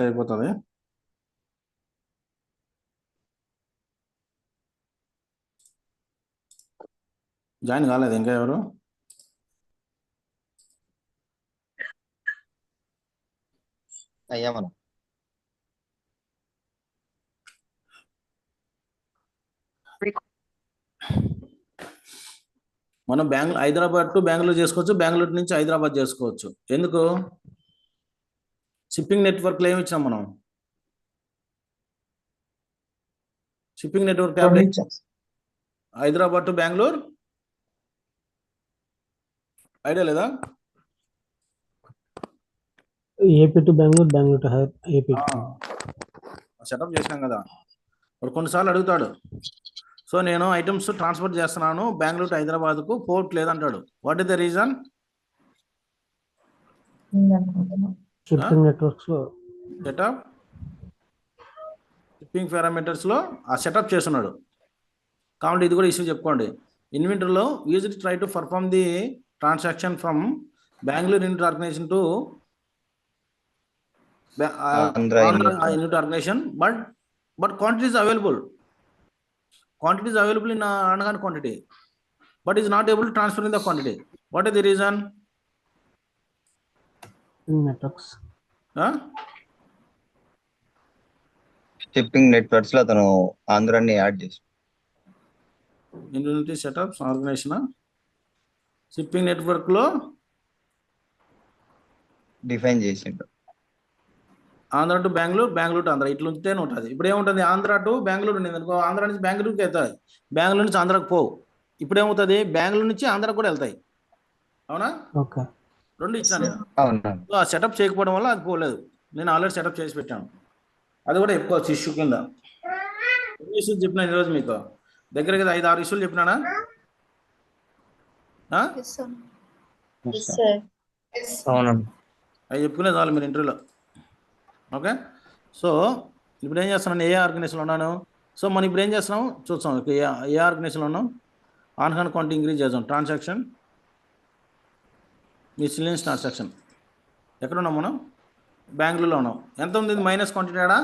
అయిపోతుంది. జాయిన్ కాలేదు ఇంకా ఎవరు? అయ్యా మనం మనం హైదరాబాద్ టు బెంగళూరు చేసుకోవచ్చు, బెంగళూరు నుంచి హైదరాబాద్ చేసుకోవచ్చు. ఎందుకు? షిప్పింగ్ నెట్వర్క్లో ఏమి ఇచ్చాం మనం? Shipping network Hyderabad to Bengaluru idea లేదా? AP to Bengaluru, Bengaluru to AP. Setup చేసినాం కదా. వాడు కొన్నిసార్లు అడుగుతాడు, సో నేను ఐటమ్స్ ట్రాన్స్ఫర్ చేస్తున్నాను బెంగళూరు టు హైదరాబాద్కు, పోర్ట్ లేదంటాడు. What is the reason? Shipping networks లో సెటప్ షిప్పింగ్ పారామీటర్స్ లో ఆ సెటప్ చేస్తున్నాడు. కాబట్టి ఇది కూడా ఇష్యూ చెప్పుకోండి. ఇన్వెంటరీలో user try to perform the transaction from Bengaluru unit organization to Andhra unit organization, but quantity is available. Quantity is available in Anagan quantity, but is not able to transfer in the quantity. What is the reason? Networks shipping networks లో అతను ఆంధ్రాని add చేసి unity setups organization shipping network లో define చేసిండు. Andhra to Bengaluru, Bengaluru to Andhra ఇట్లా ఉంటేనే ఉంటుంది. ఇప్పుడు ఏముంటుంది? ఆంధ్ర టు బెంగళూరు ఉండేది అనుకో, ఆంధ్ర నుంచి బెంగళూరుకి వెళ్తాయి, బెంగళూరు నుంచి ఆంధ్రాకి పోవు. ఇప్పుడు ఏమవుతుంది? బెంగళూరు నుంచి ఆంధ్రాకి కూడా వెళ్తాయి. అవునా? ఓకే, రెండు ఇచ్చాను నేను. అవునా? సో ఆ సెటప్ చేయకపోవడం వల్ల అది పోలేదు. నేను ఆల్రెడీ సెటప్ చేసి పెట్టాను. అది కూడా ఎక్కువ ఇష్యూ కింద. ఎన్ని ఇష్యూస్ చెప్పినా ఈరోజు మీకు దగ్గర 5-6 ఇష్యూలు చెప్పినానా? అవునండి. అవి చెప్పుకునే చాలు మీరు ఇంటర్వ్యూలో. ఓకే, సో ఇప్పుడు ఏం చేస్తున్నాను? ఏ ఆర్గనైజేషన్లో ఉన్నాను? సో మనం ఇప్పుడు ఏం చేస్తున్నాం చూస్తాం. ఏ ఆర్గనైజేషన్లో ఉన్నాం? ఆన్ హ్యాండ్ క్వాంటిటీ ఇంక్రీజ్ చేద్దాం. ట్రాన్సాక్షన్ మిస్సిలియన్స్ ట్రాన్సాక్షన్ ఎక్కడ ఉన్నాం మనం? బెంగళూరులో ఉన్నాం. ఎంత ఉంది మైనస్ క్వాంటిటీ ఆడా?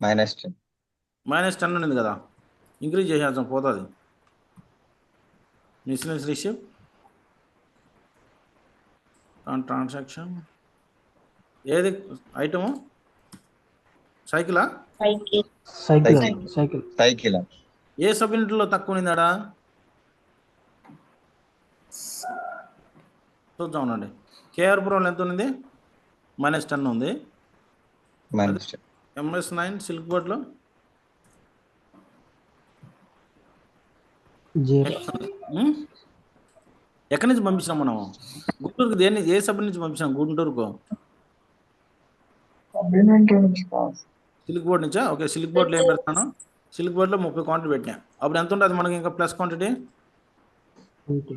-10 ఉండింది కదా, ఇంక్రీజ్ చేసేద్దాం, పోతుంది. మిస్సిలియన్స్ రిసిప్ట్ ట్రాన్సాక్షన్ ఏది ఐటము? సైకిలా? సైకిల్ ఏ సబ్ యూనిట్లో తక్కువ ఉన్నిందాడా? చూద్దాం ఉండండి. కేఆర్పురంలో ఎంత ఉంది? -10 ఉంది. MS9 సిల్క్ బోర్డ్లో ఎక్కడి నుంచి పంపించినాం మనం? గుంటూరుకు దేన్ని, ఏ సబ్ నుంచి పంపించాం గుంటూరుకు? సిల్క్ బోర్డ్ నుంచా? ఓకే, సిల్క్ బోర్డ్లో ఏం పెడతాను? సిల్క్ బోర్డ్లో 30 క్వాంటిటీ పెట్టినా. అప్పుడు ఎంత ఉంటుంది మనకి ఇంకా ప్లస్ క్వాంటిటీ? 20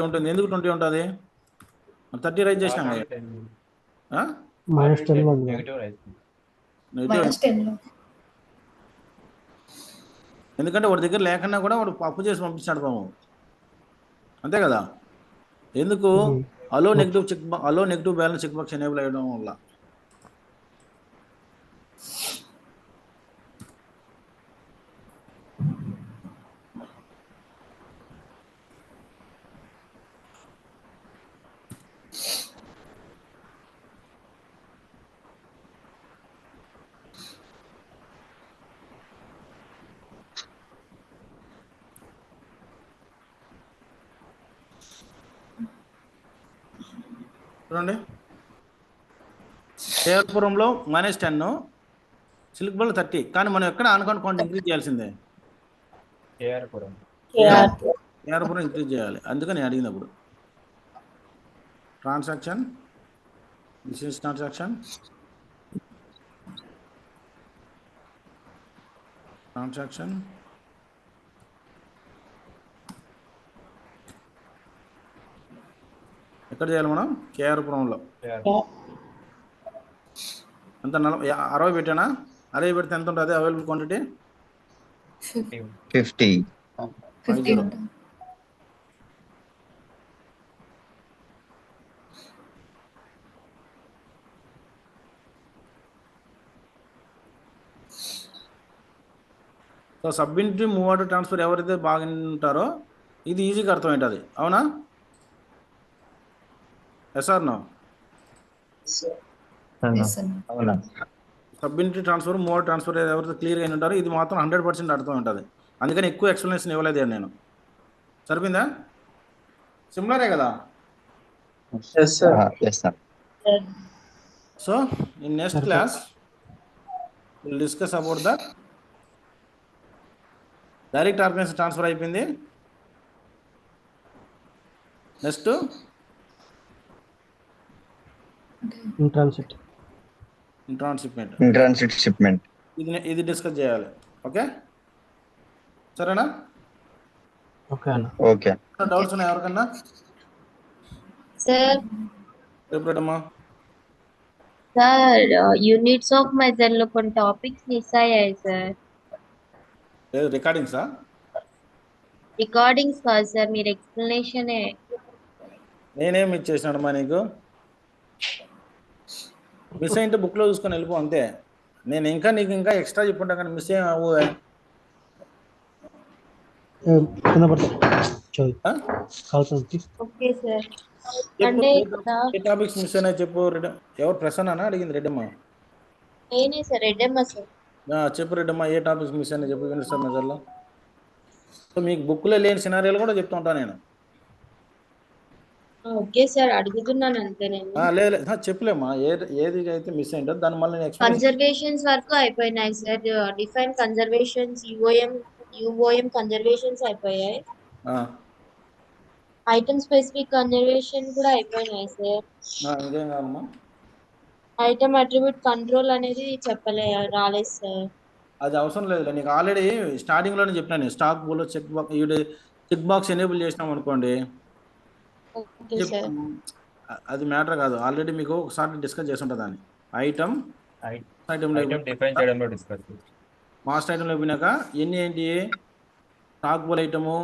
ఉంటుంది. ఎందుకు 20 ఉంటుంది? 30 రైజ్ చేసినాం కదా. ఎందుకంటే వాడి దగ్గర లేకన్నా కూడా వాడు అప్పు చేసి పంపించాడు బాబు, అంతే కదా. ఎందుకు? Allow negative balance check box enable అయ్యడం వల్ల. చూడండి, కేఆర్పురంలో -10, సిల్క్ బోర్డ్లో 30. కానీ మనం ఎక్కడ ఆన్కౌంట్ కౌంట్ ఇంక్రీజ్ చేయాల్సిందే. కేఆర్పురం ఇంక్రీజ్ చేయాలి. అందుకని నేను అడిగినప్పుడు ట్రాన్సాక్షన్ బిజినెస్ ట్రాన్సాక్షన్ ఎక్కడ చేయాలి మనం? కేఆర్పురంలో. ఎంత? 60 పెట్టానా? 60 పెడితే ఎంత ఉంటుంది available quantity? 50. So submit move order transfer ఎవరైతే బాగా ఉంటారో ఇది ఈజీగా అర్థమవుతుంది. అవునా? Yes or no? అవునా? Submit transfer move order transfer ఎవరైతే క్లియర్గా ఉంటారో ఇది మాత్రం 100% అర్థం ఉంటుంది. అందుకని ఎక్కువ ఎక్స్ప్లెనేషన్ ఇవ్వలేదు నేను. సరిపోయిందా? సిమిలరే కదా? Yes sir. So in next class will discuss about the direct organization transfer అయిపోయింది. Next in transit. Transhipment shipment ఇది డిస్కస్ చేయాలి. ఓకే, సరేనా? Okay, Anna. ఓకే. డౌట్స్ ఉన్నాయి ఎవరికన్నా? సార్ రేపటమ్మా సార్ యూనిట్స్ ఆఫ్ మెథడ్ లో కొన్ని టాపిక్స్ మిస్ అయ్యాయి సార్. లేదు రికార్డింగ్సా? రికార్డింగ్స్ కాదు సార్, మీరు ఎక్స్ప్లెనేషన్. నేనేమి ఇచ్చేసినాడమ్మా నీకు? మిస్ అయింటే బుక్లో చూసుకొని వెళ్ళిపో అంతే. నేను నీకు ఇంకా ఎక్స్ట్రా చెప్పుంటా కానీ మిస్ ఏం అవ్వు. Okay sir. అంటే ఏ టాపిక్స్ మిస్ అయినా చెప్పు. ఎవరు ప్రసన్న అడిగింది? రెడ్డమ్మ నేనే సార్, రెడ్డమ్మ సార్. చెప్పు రెడ్డమ్మ, ఏ టాపిక్స్ మిస్ అయినా చెప్పు. వినిస్తాను మెజర్లో. సో మీకు బుక్లో లేని సినారియాలు కూడా చెప్తూ ఉంటాను నేను. ఓకే సార్, అడుగుతున్నాను అంతే నేను. లేదు చెప్పులేమ్మా, ఏది అయితే మిస్ అయిందో దాని మళ్ళీ నెక్స్ట్ కన్జర్వేషన్స్ వరకు అయిపోయినాయి సార్. డిఫైన్ కన్జర్వేషన్స్, యుఓఎం కన్జర్వేషన్స్ అయిపోయాయి. ఐటమ్ స్పెసిఫిక్ కన్జర్వేషన్ కూడా అయిపోయినాయి సార్. ఇంకేం కాదమ్మా? ఐటమ్ అట్రిబ్యూట్ కంట్రోల్ అనేది రాలేదు సార్. అది అవసరం లేదు. నీకు ఆల్రెడీ స్టార్టింగ్లోనే చెప్పినాను. స్టాక్ బోలో చెక్ బాక్స్ ఎనేబుల్ చేసినాం అనుకోండి, ఓకే సార్. అది మ్యాటర్ కాదు. ఆల్రెడీ మీకు ఒకసారి డిస్కస్ చేసి ఉంటుంది. దాన్ని ఐటమ్ డిఫైన్ చేయడంలో డిస్కస్ మాస్టర్ ఐటమ్లో పోయినాక ఏంటి స్టాక్ బోల్ ఐటము,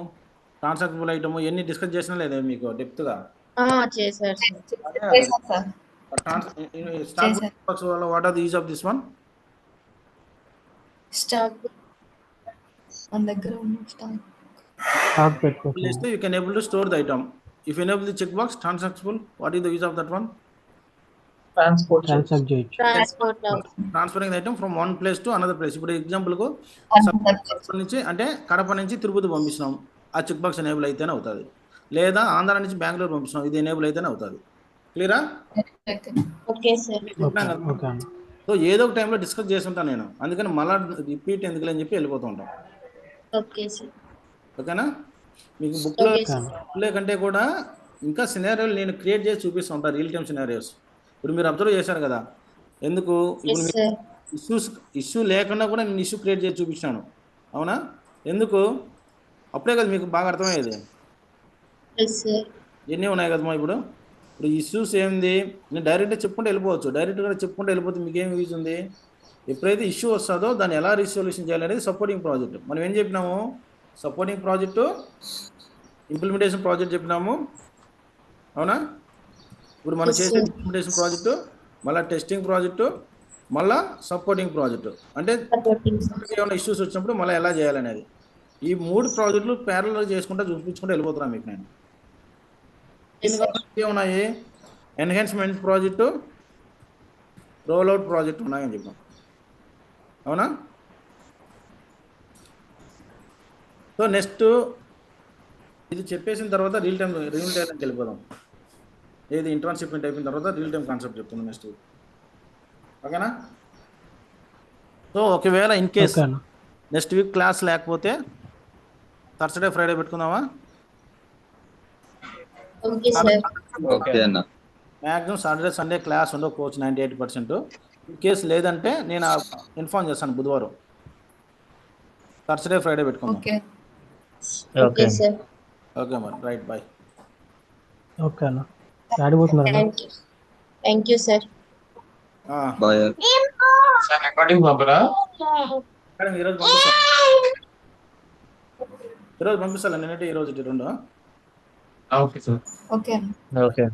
ట్రాన్సాక్షన్ ఐటము ఎన్ని డిస్కస్ చేసినా లేదా మీకు డెప్త్గా? చేశారు సార్. స్టాక్ బాక్స్ వల్ల what are the use of this one? Stock మన దగ్గర ఉన్న stock you can able to store the item. If you enable the checkbox transactable, what is the use of that one? Transferring the item from one place to another place. ఇప్పుడు ఎగ్జాంపుల్కు నుంచి అంటే కడప నుంచి తిరుపతి పంపిస్తున్నాం, ఆ check box enable అయితేనే అవుతుంది. లేదా ఆంధ్ర నుంచి బెంగళూరు పంపిస్తున్నాం, ఇది ఎనేబుల్ అయితేనే అవుతుంది. క్లియరా? Okay sir. సో ఏదో ఒక టైంలో డిస్కస్ చేస్తుంటాను నేను, అందుకని మళ్ళీ రిపీట్ ఎందుకులే అని చెప్పి వెళ్ళిపోతూ ఉంటాం. Okay sir. ఓకేనా? మీకు బుక్లో కంటే కూడా ఇంకా సినారియోలు నేను క్రియేట్ చేసి చూపిస్తూ ఉంటాను, రియల్ టైమ్ సినారియోస్. ఇప్పుడు మీరు అబ్జర్వ్ చేశారు కదా, ఎందుకు ఇప్పుడు ఇష్యూ లేకుండా కూడా నేను ఇష్యూ క్రియేట్ చేసి చూపించాను. అవునా? ఎందుకు? అప్పుడే కదా మీకు బాగా అర్థమయ్యేది. ఎన్ని ఉన్నాయి కదమ్మా ఇప్పుడు ఇష్యూస్ ఏంది? నేను డైరెక్ట్గా చెప్పుకుంటూ వెళ్ళిపోవచ్చు. డైరెక్ట్గా చెప్పుకుంటూ వెళ్ళిపోతే మీకు ఏం యూజ్ ఉంది? ఎప్పుడైతే ఇష్యూ వస్తుందో దాన్ని ఎలా రిసొల్యూషన్ చేయాలనేది సపోర్టింగ్ ప్రాజెక్ట్. మనం ఏం చెప్పినాము? సపోర్టింగ్ ప్రాజెక్టు, ఇంప్లిమెంటేషన్ ప్రాజెక్ట్ చెప్పినాము. అవునా? ఇప్పుడు మనం చేసే ఇంప్లిమెంటేషన్ ప్రాజెక్టు, మళ్ళీ టెస్టింగ్ ప్రాజెక్టు, మళ్ళీ సపోర్టింగ్ ప్రాజెక్టు. అంటే ఏమైనా ఇష్యూస్ వచ్చినప్పుడు మళ్ళీ ఎలా చేయాలనేది. ఈ 3 ప్రాజెక్టులు ప్యారలల్ చేసుకుంటూ చూపించుకుంటూ వెళ్ళిపోతున్నాను మీకు నేను. ఏమున్నాయి? ఎన్హాన్స్మెంట్ ప్రాజెక్టు, రోల్అవుట్ ప్రాజెక్ట్ ఉన్నాయని చెప్పాం. అవునా? సో నెక్స్ట్ ఇది చెప్పేసిన తర్వాత రియల్ టైంకి వెళ్ళిపోదాం. ఏది ఇంటర్న్షిప్మెంట్ అయిపోయిన తర్వాత రియల్ టైం కాన్సెప్ట్ చెప్తుంది నెక్స్ట్ వీక్. ఓకేనా? సో ఒకవేళ in case next week class లేకపోతే థర్స్డే ఫ్రైడే పెట్టుకుందామా? మ్యాక్సిమం సాటర్డే సండే క్లాస్ ఉండకపోవచ్చు 98%. ఇన్ కేస్ లేదంటే నేను ఇన్ఫార్మ్ చేస్తాను బుధవారం. థర్స్డే ఫ్రైడే పెట్టుకుందాం. Okay sir. ఓకే మరి, రైట్, బాయ్. ఓకే అన్న, ఆడిపోతున్నారు. Thank you sir. Bye. Recording పంపరా? ఈరోజు పంపిస్తాను. నేనంటే ఈరోజు 2. Okay sir. ఓకే. ఓకే.